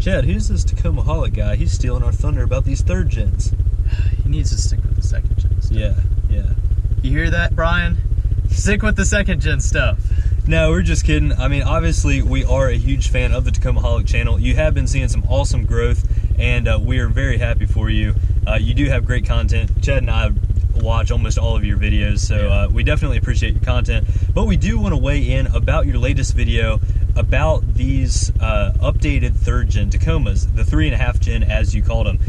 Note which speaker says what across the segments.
Speaker 1: Chad, who's this Tacoma Holic guy? He's stealing our thunder about these third gens.
Speaker 2: He needs to stick with the second gen stuff.
Speaker 1: Yeah.
Speaker 2: You hear that, Brian? Stick with the second gen stuff.
Speaker 1: No, we're just kidding. I mean, obviously, we are a huge fan of the Tacoma Holic channel. You have been seeing some awesome growth, and we are very happy for you. You do have great content. Chad and I watch almost all of your videos, so we definitely appreciate your content. But we do want to weigh in about your latest video about these updated third gen Tacomas, the 3.5 gen as you called them.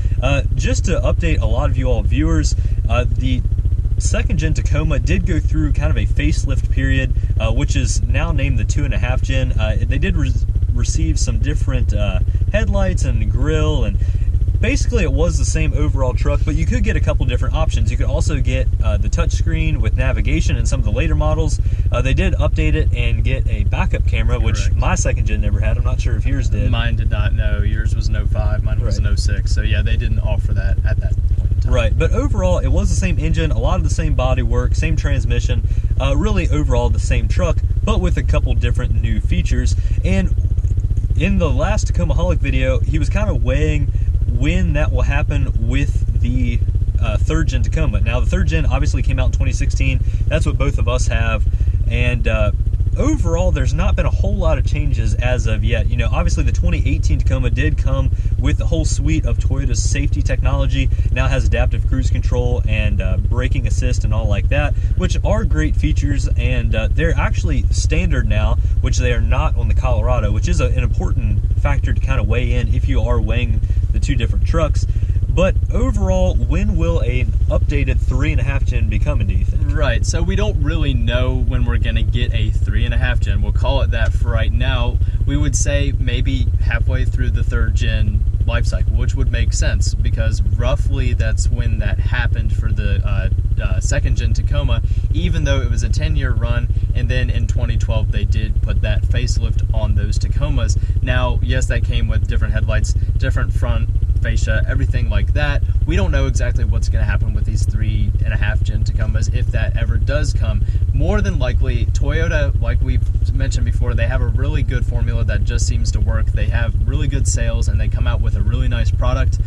Speaker 1: Just to update a lot of you all viewers, the second gen Tacoma did go through kind of a facelift period, which is now named the 2.5 gen. They did receive some different headlights and grille, and basically it was the same overall truck, but you could get a couple different options. You could also get the touchscreen with navigation in some of the later models. They did update it and get a backup camera, which my second gen never had. I'm not sure if yours did.
Speaker 2: Mine did not. No, yours was an 05, mine was an 06. So yeah, they didn't offer that at that point in time.
Speaker 1: Right, but overall it was the same engine, a lot of the same body work, same transmission, really overall the same truck, but with a couple different new features. And in the last Tacoma Holic video, he was kind of weighing when that will happen with the third gen Tacoma. Now the third gen obviously came out in 2016. That's what both of us have, and overall there's not been a whole lot of changes as of yet. You know, obviously the 2018 Tacoma did come with the whole suite of Toyota's safety technology. Now it has adaptive cruise control and braking assist and all like that, which are great features, and they're actually standard now, which they are not on the Colorado, which is an important factor to kind of weigh in if you are weighing the two different trucks. But overall, when will an updated 3.5 gen be coming, do you think?
Speaker 2: Right, so we don't really know when we're going to get a 3.5 gen. We'll call it that for right now. We would say maybe halfway through the third gen life cycle, which would make sense because roughly that's when that happened for the second gen Tacoma, even though it was a 10-year run, and then in 2012 they did put that facelift on those Tacomas. Now, yes, that came with different headlights, different front fascia, everything like that. We don't know exactly what's going to happen with these 3.5 gen Tacomas if that ever does come. More than likely, Toyota, like we've mentioned before, they have a really good formula that just seems to work. They have really good sales and they come out with a really nice product.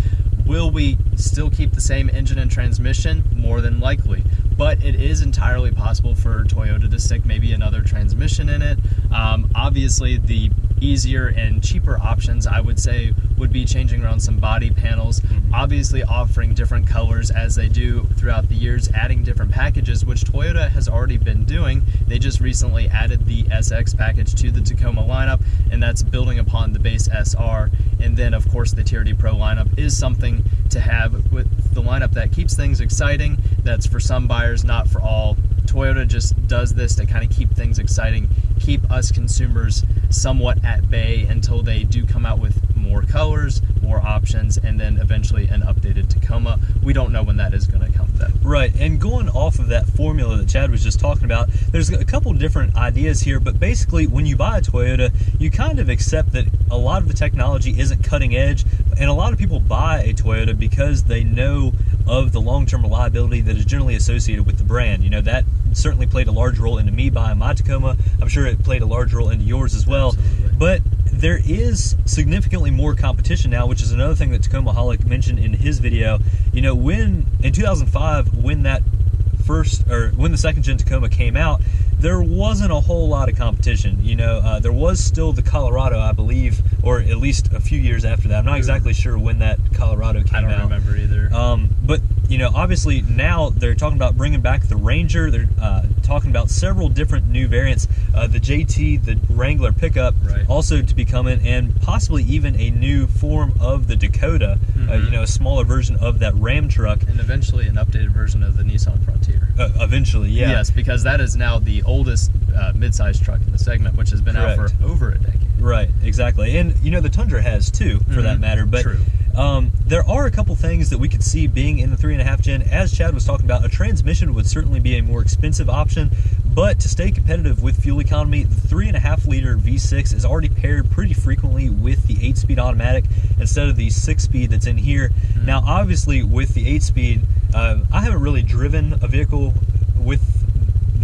Speaker 2: Will we still keep the same engine and transmission? More than likely. But it is entirely possible for Toyota to stick maybe another transmission in it. Obviously, the easier and cheaper options, I would say, would be changing around some body panels, obviously offering different colors as they do throughout the years, adding different packages, which Toyota has already been doing. They just recently added the SX package to the Tacoma lineup, and that's building upon the base SR. And then, of course, the TRD Pro lineup is something to have with the lineup that keeps things exciting. That's for some buyers, not for all. Toyota just does this to kind of keep things exciting, keep us consumers somewhat at bay until they do come out with more colors, more options, and then eventually an updated Tacoma. We don't know when that is going to come though.
Speaker 1: Right, and going off of that formula that Chad was just talking about, there's a couple different ideas here, but basically when you buy a Toyota, you kind of accept that a lot of the technology isn't cutting edge, and a lot of people buy a Toyota because they know of the long-term reliability that is generally associated with the brand. You know, that certainly played a large role into me buying my Tacoma. I'm sure it played a large role into yours as well.
Speaker 2: Absolutely.
Speaker 1: But there is significantly more competition now, which is another thing that Tacoma Holic mentioned in his video. You know, when in 2005, when the second gen Tacoma came out, there wasn't a whole lot of competition. You know, there was still the Colorado, I believe, or at least a few years after that. I'm not exactly sure when that Colorado came out.
Speaker 2: I don't remember either.
Speaker 1: But, you know, obviously now they're talking about bringing back the Ranger. They're talking about several different new variants. The JT, the Wrangler pickup, also to be coming, and possibly even a new form of the Dakota, you know, a smaller version of that Ram truck.
Speaker 2: And eventually an updated version of the Nissan Frontier.
Speaker 1: Eventually, yeah.
Speaker 2: Yes, because that is now the oldest mid-sized truck in the segment, which has been out for over a decade.
Speaker 1: Right, exactly. And, you know, the Tundra has too, for that matter. But
Speaker 2: true.
Speaker 1: There are a couple things that we could see being in the 3.5 gen. As Chad was talking about, a transmission would certainly be a more expensive option, but to stay competitive with fuel economy, the 3.5 liter V6 is already paired pretty frequently with the 8-speed automatic instead of the 6-speed that's in here. Now, obviously, with the 8-speed, I haven't really driven a vehicle with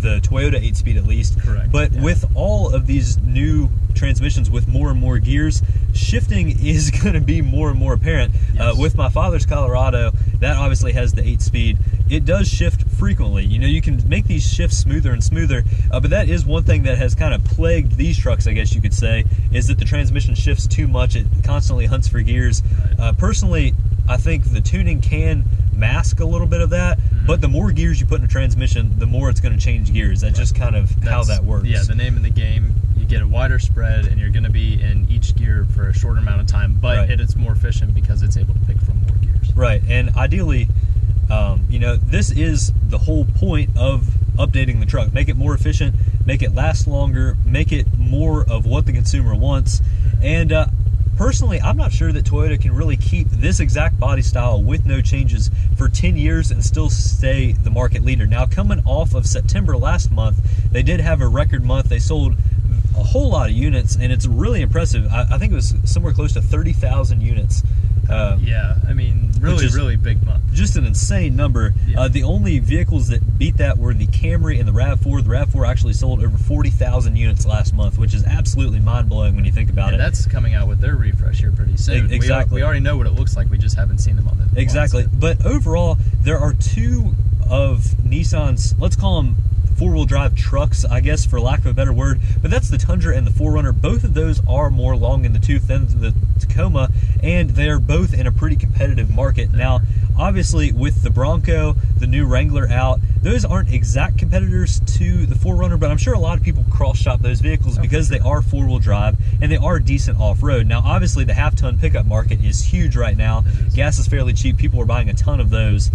Speaker 1: the Toyota 8-speed at least.
Speaker 2: Correct.
Speaker 1: But with all of these new transmissions with more and more gears, shifting is going to be more and more apparent.
Speaker 2: Yes.
Speaker 1: With my father's Colorado, that obviously has the 8-speed. It does shift frequently. You know, you can make these shifts smoother and smoother, but that is one thing that has kind of plagued these trucks, I guess you could say, is that the transmission shifts too much. It constantly hunts for gears.
Speaker 2: Right.
Speaker 1: Personally, I think the tuning can mask a little bit of that, but the more gears you put in a transmission, the more it's going to change gears. That's just kind of how that works.
Speaker 2: Yeah, the name of the game. You get a wider spread, and you're going to be in each gear for a shorter amount of time, but
Speaker 1: Right.
Speaker 2: it's more efficient because it's able to pick from more gears.
Speaker 1: Right, and ideally, you know, this is the whole point of updating the truck. Make it more efficient, make it last longer, make it more of what the consumer wants. And personally, I'm not sure that Toyota can really keep this exact body style with no changes for 10 years and still stay the market leader. Now, coming off of September last month, they did have a record month. They sold a whole lot of units, and it's really impressive. I think it was somewhere close to 30,000 units.
Speaker 2: Yeah, I mean, really big month.
Speaker 1: Just an insane number.
Speaker 2: Yeah.
Speaker 1: The only vehicles that beat that were the Camry and the RAV4. The RAV4 actually sold over 40,000 units last month, which is absolutely mind-blowing when you think about it.
Speaker 2: That's coming out with their refresh here pretty soon.
Speaker 1: Exactly.
Speaker 2: We already know what it looks like. We just haven't seen them on the
Speaker 1: Exactly.
Speaker 2: lines yet.
Speaker 1: But overall, there are two of Nissan's, let's call them four-wheel drive trucks, I guess, for lack of a better word, but that's the Tundra and the 4Runner. Both of those are more long in the tooth than the Tacoma, and they're both in a pretty competitive market. Now, obviously, with the Bronco, the new Wrangler out, those aren't exact competitors to the 4Runner, but I'm sure a lot of people cross-shop those vehicles because they are four-wheel drive and they are decent off-road. Now, obviously, the half-ton pickup market is huge right now. Gas is fairly cheap. People are buying a ton of those.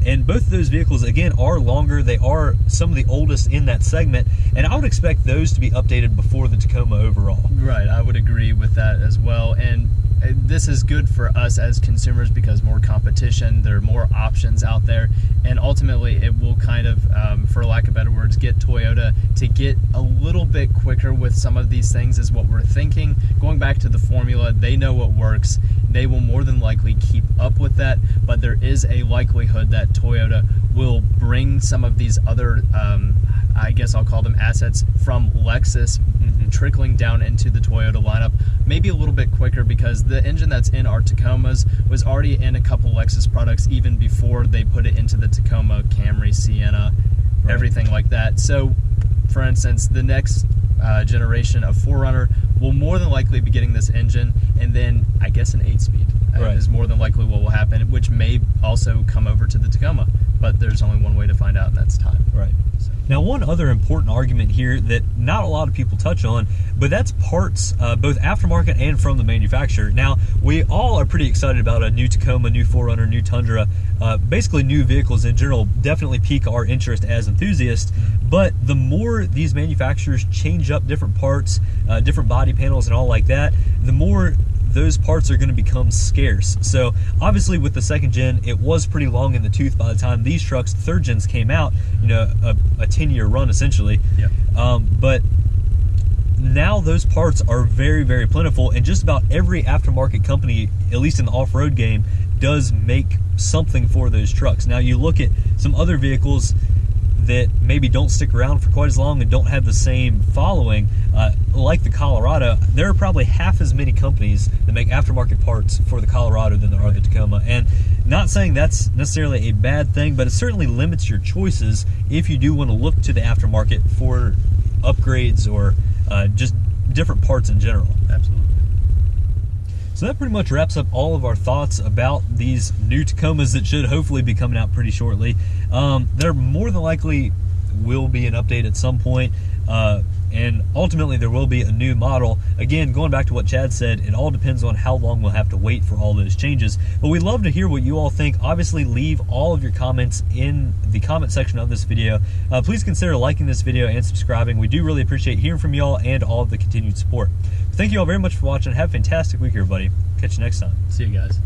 Speaker 1: And both of those vehicles, again, are longer. They are some of the oldest in that segment, and I would expect those to be updated before the Tacoma overall.
Speaker 2: Right, I would agree with that as well. And this is good for us as consumers because more competition, there are more options out there, and ultimately it will kind of, for lack of better words, get Toyota to get a little bit quicker with some of these things is what we're thinking. Going back to the formula, they know what works. They will more than likely keep up with that, but there is a likelihood that Toyota will bring some of these other, I guess I'll call them assets from Lexus, trickling down into the Toyota lineup, maybe a little bit quicker because the engine that's in our Tacomas was already in a couple Lexus products even before they put it into the Tacoma, Camry, Sienna, everything like that. So, for instance, the next generation of 4Runner will more than likely be getting this engine, and then I guess an 8-speed is more than likely what will happen, which may also come over to the Tacoma. But there's only one way to find out, and that's time.
Speaker 1: Right.
Speaker 2: So.
Speaker 1: Now, one other important argument here that not a lot of people touch on, but that's parts, both aftermarket and from the manufacturer. Now, we all are pretty excited about a new Tacoma, new 4Runner, new Tundra. Basically, new vehicles in general definitely pique our interest as enthusiasts. But the more these manufacturers change up different parts, different body panels and all like that, the more those parts are going to become scarce. So obviously with the second gen, it was pretty long in the tooth by the time these trucks, third gens, came out, you know, a 10-year run essentially.
Speaker 2: Yep.
Speaker 1: But now those parts are very, very plentiful, and just about every aftermarket company, at least in the off-road game, does make something for those trucks. Now you look at some other vehicles that maybe don't stick around for quite as long and don't have the same following, like the Colorado. There are probably half as many companies that make aftermarket parts for the Colorado than there are the Tacoma. And not saying that's necessarily a bad thing, but it certainly limits your choices if you do want to look to the aftermarket for upgrades or just different parts in general.
Speaker 2: Absolutely.
Speaker 1: So that pretty much wraps up all of our thoughts about these new Tacomas that should hopefully be coming out pretty shortly. There more than likely will be an update at some point, and ultimately there will be a new model. Again, going back to what Chad said, it all depends on how long we'll have to wait for all those changes. But we'd love to hear what you all think. Obviously, leave all of your comments in the comment section of this video. Please consider liking this video and subscribing. We do really appreciate hearing from y'all and all of the continued support. Thank you all very much for watching. Have a fantastic week, everybody. Catch you next time.
Speaker 2: See you guys.